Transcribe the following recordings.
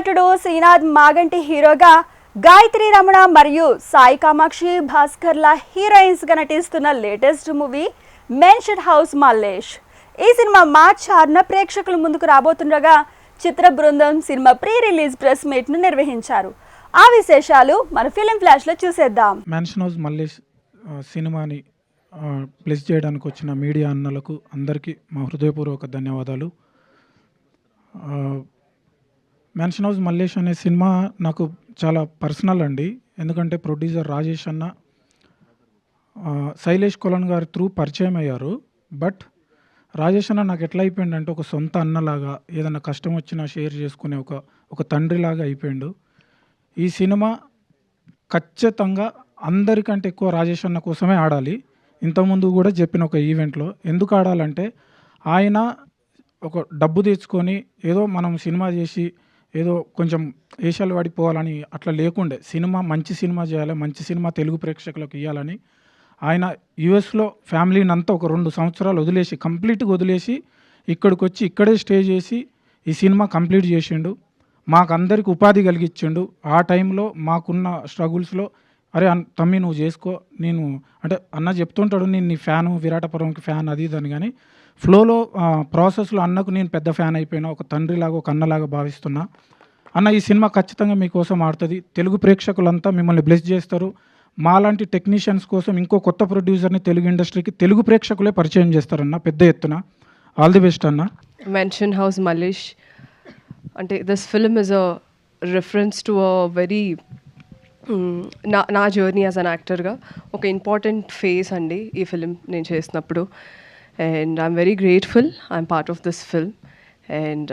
నటుడు శ్రీనాథ్ మాగంటి హీరోగా గాయత్రి రమణ మరియు సాయి కామాక్షి భాస్కర్ల హీరోయిన్స్గా నటిస్తున్న latest movie mention house Mallesh. ఈ సినిమా మార్చ్ 6న ప్రేక్షకుల ముందుకు రాబోతుండగా చిత్ర బృందం సినిమా ప్రీ రిలీజ్ ప్రెస్ మీట్ను నిర్వహించారు. ఆ విశేషాలు మన ఫిలిం ఫ్లాష్లో చూసేద్దాం. మెన్షన్ హౌస్ మల్లేష్ సినిమాని ప్లేస్ చేయడానికి వచ్చిన మీడియా అన్నలకు అందరికీ మా హృదయపూర్వక ధన్యవాదాలు. మెన్షన్ హౌస్ మల్లేష్ అనే సినిమా నాకు చాలా పర్సనల్ అండి. ఎందుకంటే ప్రొడ్యూసర్ రాజేష్ అన్న శైలేష్ కొలన్ గారి త్రూ పరిచయం అయ్యారు. బట్ రాజేష్ అన్న నాకు ఎట్లా అయిపోయిందంటే ఒక సొంత అన్నలాగా, ఏదైనా కష్టం వచ్చినా షేర్ చేసుకునే ఒక తండ్రిలాగా అయిపోయిండు. ఈ సినిమా ఖచ్చితంగా అందరికంటే ఎక్కువ రాజేష్ అన్న కోసమే ఆడాలి. ఇంతకుముందు కూడా చెప్పిన ఒక ఈవెంట్లో ఎందుకు ఆడాలంటే, ఆయన ఒక డబ్బు తెచ్చుకొని ఏదో మనం సినిమా చేసి ఏదో కొంచెం ఏషాలు పడిపోవాలని అట్లా లేకుండే, సినిమా మంచి సినిమా చేయాలి, మంచి సినిమా తెలుగు ప్రేక్షకులకు ఇవ్వాలని ఆయన యుఎస్లో ఫ్యామిలీని అంతా ఒక 2 సంవత్సరాలు వదిలేసి, కంప్లీట్గా వదిలేసి ఇక్కడికి వచ్చి ఇక్కడే స్టే చేసి ఈ సినిమా కంప్లీట్ చేసిండు. మాకందరికి ఉపాధి కలిగించిండు. ఆ టైంలో మాకున్న స్ట్రగుల్స్లో అరే తమ్మి నువ్వు చేసుకో, నేను అంటే అన్న చెప్తుంటాడు నేను నీ ఫ్యాను, విరాటపురంకి ఫ్యాన్ అది ఇదని, కానీ ఫ్లోలో ప్రాసెస్లో అన్నకు నేను పెద్ద ఫ్యాన్ అయిపోయినా, ఒక తండ్రిలాగా ఒక అన్నలాగా భావిస్తున్నా. అన్న ఈ సినిమా ఖచ్చితంగా మీకోసం ఆడుతుంది. తెలుగు ప్రేక్షకులంతా మిమ్మల్ని బ్లెస్ చేస్తారు. మాలాంటి టెక్నీషియన్స్ కోసం ఇంకో కొత్త ప్రొడ్యూసర్ని తెలుగు ఇండస్ట్రీకి తెలుగు ప్రేక్షకులే పరిచయం చేస్తారన్న పెద్ద ఎత్తున. ఆల్ ది బెస్ట్ అన్న. మెన్షన్ హౌస్ మల్లేష్ అంటే this film is a reference to a very నా జర్నీ యాజ్ అన్ యాక్టర్గా ఒక ఇంపార్టెంట్ ఫేజ్ అండి ఈ ఫిలిం నేను చేసినప్పుడు. And I'm very grateful I'm part of this film. And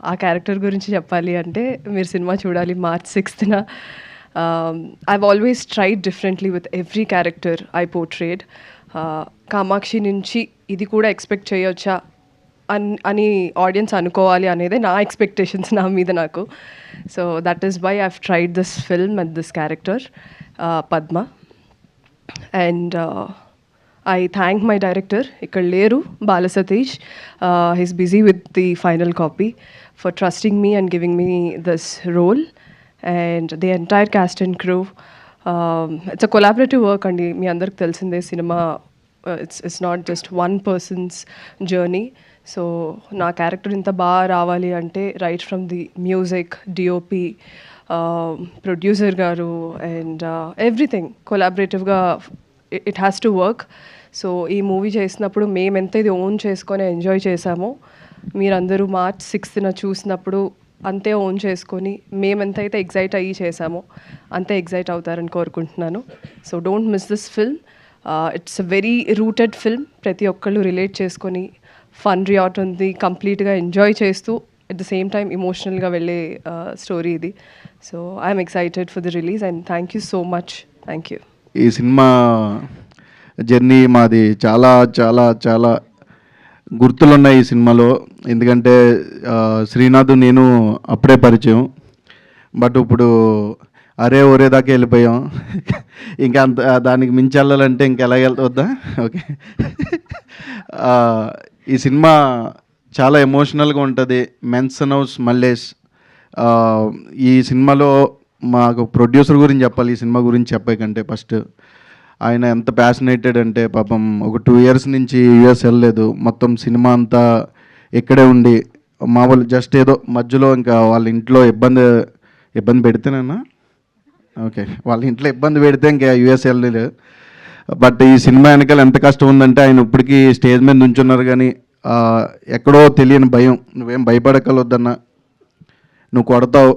ఆ క్యారెక్టర్ గురించి చెప్పాలి అంటే మీరు సినిమా చూడాలి March 6th. I've always tried differently with every character I portrayed. Kamakshi నుంచి ఇది కూడా ఎక్స్పెక్ట్ చేయొచ్చా అని ఆడియన్స్ అనుకోవాలి అనేదే నా ఎక్స్పెక్టేషన్స్ నా మీద నాకు. So that is why I've tried this film and this character Padma. And I thank my director, ఇక్కడ లేరు, బాల Satish. He's busy with the final copy, for trusting me and giving me this role. And the entire cast and crew. It's a collaborative work అండి. మీ అందరికి తెలిసిందే సినిమా it's not just one person's journey. So నా character ఇంత బాగా రావాలి అంటే right from the music, DOP, producer గారు అండ్ ఎవ్రీథింగ్ కొలాబరేటివ్గా it has to work. So ఈ మూవీ చేసినప్పుడు మేము ఎంత ఇది ఓన్ చేసుకొని ఎంజాయ్ చేసామో, మీరందరూ March 6th చూసినప్పుడు అంతే ఓన్ చేసుకొని మేమెంతైతే ఎగ్జైట్ అయ్యి చేసామో అంతే ఎగ్జైట్ అవుతారని కోరుకుంటున్నాను. So don't miss this film. It's a very rooted film. ప్రతి ఒక్కళ్ళు రిలేట్ చేసుకొని ఫన్ రియాట్ ఉంది, కంప్లీట్గా ఎంజాయ్ చేస్తూ అట్ ద సేమ్ టైమ్ ఇమోషనల్గా వెళ్ళే స్టోరీ ఇది. So I'm excited for the release and thank you so much. Thank you. ఈ cinema journey మాది చాలా చాలా చాలా గుర్తులున్నాయి ఈ సినిమాలో. ఎందుకంటే శ్రీనాథ్ నేను అప్పుడే పరిచయం, బట్ ఇప్పుడు అరే ఒరే దాకా వెళ్ళిపోయాం. ఇంకా అంత దానికి మించి వెళ్ళాలంటే ఇంకా ఎలా వెళ్తుందా? ఓకే. ఈ సినిమా చాలా ఎమోషనల్గా ఉంటుంది. Mention house Mallesh. ఈ సినిమాలో మాకు ప్రొడ్యూసర్ గురించి చెప్పాలి. ఈ సినిమా గురించి చెప్పకంటే ఫస్ట్ ఆయన ఎంత ప్యాషనేటెడ్ అంటే, పాపం ఒక 2 years నుంచి యూఎస్ వెళ్ళలేదు. మొత్తం సినిమా అంతా ఇక్కడే ఉండి మామూలు జస్ట్ ఏదో మధ్యలో ఇంకా వాళ్ళ ఇంట్లో ఇబ్బంది పెడితేనన్నా ఓకే, వాళ్ళ ఇంట్లో ఇబ్బంది పెడితే ఇంకా యూఎస్ వెళ్ళలేదు. బట్ ఈ సినిమా వెనకాల ఎంత కష్టం ఉందంటే, ఆయన ఇప్పటికీ స్టేజ్ మీద నుంచున్నారు కానీ ఎక్కడో తెలియని భయం. నువ్వేం భయపడగలవద్దన్నా, నువ్వు కొడతావు,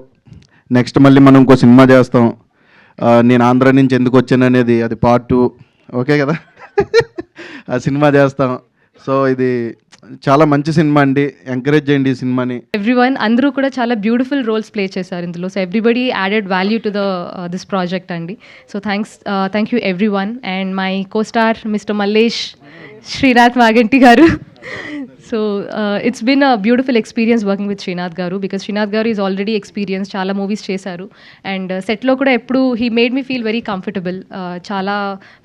నెక్స్ట్ మళ్ళీ మనం ఇంకో సినిమా చేస్తాం, నేను ఆంధ్ర నుంచి ఎందుకు వచ్చాను అనేది అది Part 2 ఓకే కదా. ఆ సినిమా చేస్తాం. సో ఇది చాలా మంచి సినిమా అండి, ఎంకరేజ్ చేయండి ఈ సినిమాని. ఎవ్రీవన్ అందరూ కూడా చాలా బ్యూటిఫుల్ రోల్స్ ప్లే చేశారు ఇందులో. So everybody added value to this project అండి. So thank you everyone. And my co star Mister Mallesh Srinath Maganti garu. So it's been a beautiful experience working with Srinath garu, because Srinath garu is already experience, చాలా movies చేశారు. And సెట్లో కూడా ఎప్పుడు he made me feel very comfortable. చాలా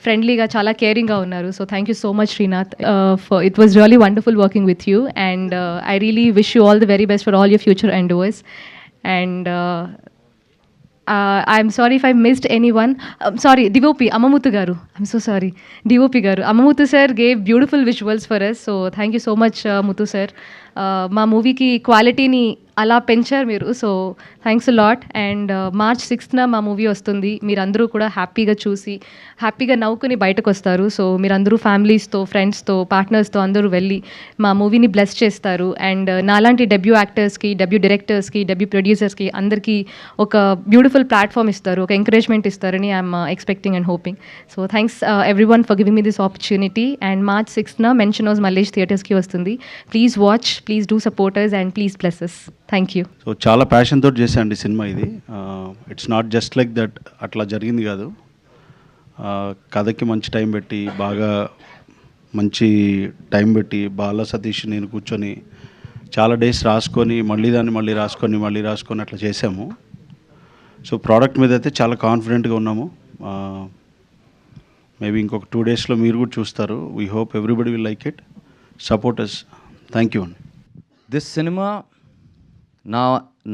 ఫ్రెండ్లీగా, చాలా కేరింగ్గా ఉన్నారు. So thank you so much Srinath. It was really wonderful working with you. And I really wish you all the very best for all your future endeavours. And I'm sorry if I missed anyone. Sorry, DOP, Amamuthu Garu. I'm so sorry. DOP Garu. Amamuthu sir gave beautiful visuals for us. So thank you so much, Muthu sir. మా మూవీకి క్వాలిటీని అలా పెంచారు మీరు. So thanks lot. And March 6న మా movie వస్తుంది. మీరందరూ కూడా హ్యాపీగా చూసి హ్యాపీగా నవ్వుకుని బయటకు వస్తారు. సో మీరందరూ ఫ్యామిలీస్తో, ఫ్రెండ్స్తో, పార్ట్నర్స్తో అందరూ వెళ్ళి మా మూవీని బ్లెస్ చేస్తారు. అండ్ నాలాంటి డెబ్యూ యాక్టర్స్కి, డెబ్యూ డైరెక్టర్స్కి, డెబ్యూ ప్రొడ్యూసర్స్కి అందరికీ ఒక బ్యూటిఫుల్ ప్లాట్ఫామ్ ఇస్తారు, ఒక ఎంకరేజ్మెంట్ ఇస్తారని I'm expecting and hoping. So thanks every one for giving me this opportunity. And March 6న మెన్షన్ హౌస్ మల్లేష్ థియేటర్స్కి వస్తుంది. Please watch, please do supporters and please bless us. Thank you. So చాలా passion తోటి చేశానండి సినిమా ఇది. It's not just like that అట్లా జరిగింది కాదు. కథకి మంచి టైం పెట్టి, బాగా మంచి టైం పెట్టి బాల సతీష్ నేను కూర్చొని చాలా డేస్ రాసుకొని మళ్ళీ రాసుకొని అట్లా చేసాము. సో ప్రోడక్ట్ మీద అయితే చాలా కాన్ఫిడెంట్గా ఉన్నాము. మేబీ ఇంకొక 2 డేస్లో మీరు కూడా చూస్తారు. We hope everybody will like it. Supporters, thank you అండి. దిస్ సినిమా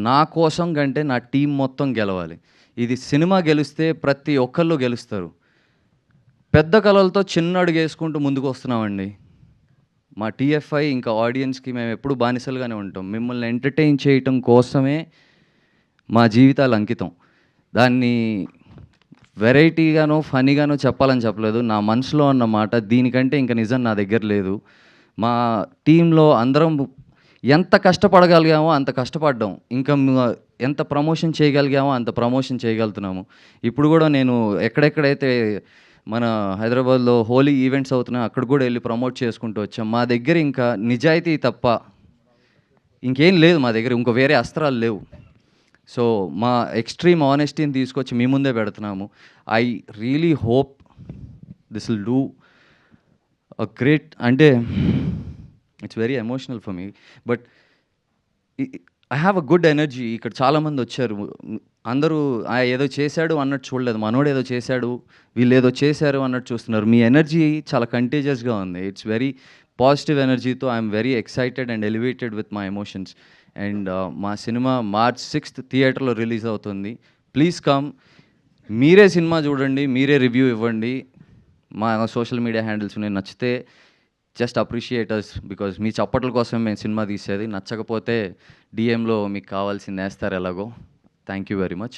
నా కోసం కంటే నా టీం మొత్తం గెలవాలి. ఇది సినిమా గెలిస్తే ప్రతి ఒక్కళ్ళు గెలుస్తారు. పెద్ద కళలతో చిన్న అడుగు వేసుకుంటూ ముందుకు వస్తున్నామండి. మా TFI ఇంకా ఆడియన్స్కి మేము ఎప్పుడు బానిసలుగానే ఉంటాం. మిమ్మల్ని ఎంటర్టైన్ చేయటం కోసమే మా జీవితాలు అంకితం. దాన్ని వెరైటీగానో ఫనీగానో చెప్పాలని చెప్పలేదు. నా మనసులో ఉన్న మాట. దీనికంటే ఇంకా నిజం నా దగ్గర లేదు. మా టీంలో అందరం ఎంత కష్టపడగలిగామో అంత కష్టపడ్డాం. ఇంకా ఎంత ప్రమోషన్ చేయగలిగామో అంత ప్రమోషన్ చేయగలుగుతున్నాము. ఇప్పుడు కూడా నేను ఎక్కడెక్కడైతే మన హైదరాబాద్లో హోలీ ఈవెంట్స్ అవుతున్నాయో అక్కడ కూడా వెళ్ళి ప్రమోట్ చేసుకుంటూ వచ్చాం. మా దగ్గర ఇంకా నిజాయితీ తప్ప ఇంకేం లేదు. మా దగ్గర ఇంకో వేరే అస్త్రాలు లేవు. సో మా ఎక్స్ట్రీమ్ ఆనెస్టీని తీసుకొచ్చి మీ ముందే పెడుతున్నాము. I really hope this will do a great. అంటే it's very emotional for me, but I have a good energy. ఇక్కడ చాలామంది వచ్చారు. అందరూ ఏదో చేశాడు అన్నట్టు చూడలేదు. మనోడు ఏదో చేశాడు, వీళ్ళు ఏదో చేశారు అన్నట్టు చూస్తున్నారు. మీ ఎనర్జీ చాలా కంటేజియస్గా ఉంది. ఇట్స్ వెరీ పాజిటివ్ ఎనర్జీతో I'm very excited and elevated with my emotions. And మా సినిమా మార్చ్ 6th థియేటర్లో రిలీజ్ అవుతుంది. Please come. మీరే సినిమా చూడండి, మీరే రివ్యూ ఇవ్వండి. మా సోషల్ మీడియా హ్యాండిల్స్ ఉన్నాయి. నచ్చితే జస్ట్ అప్రిషియేట్ అస్, బికాజ్ మీ చప్పట్ల కోసం మేము సినిమా తీసేది. నచ్చకపోతే DMలో మీకు కావాల్సింది వేస్తారు ఎలాగో. Thank you very much.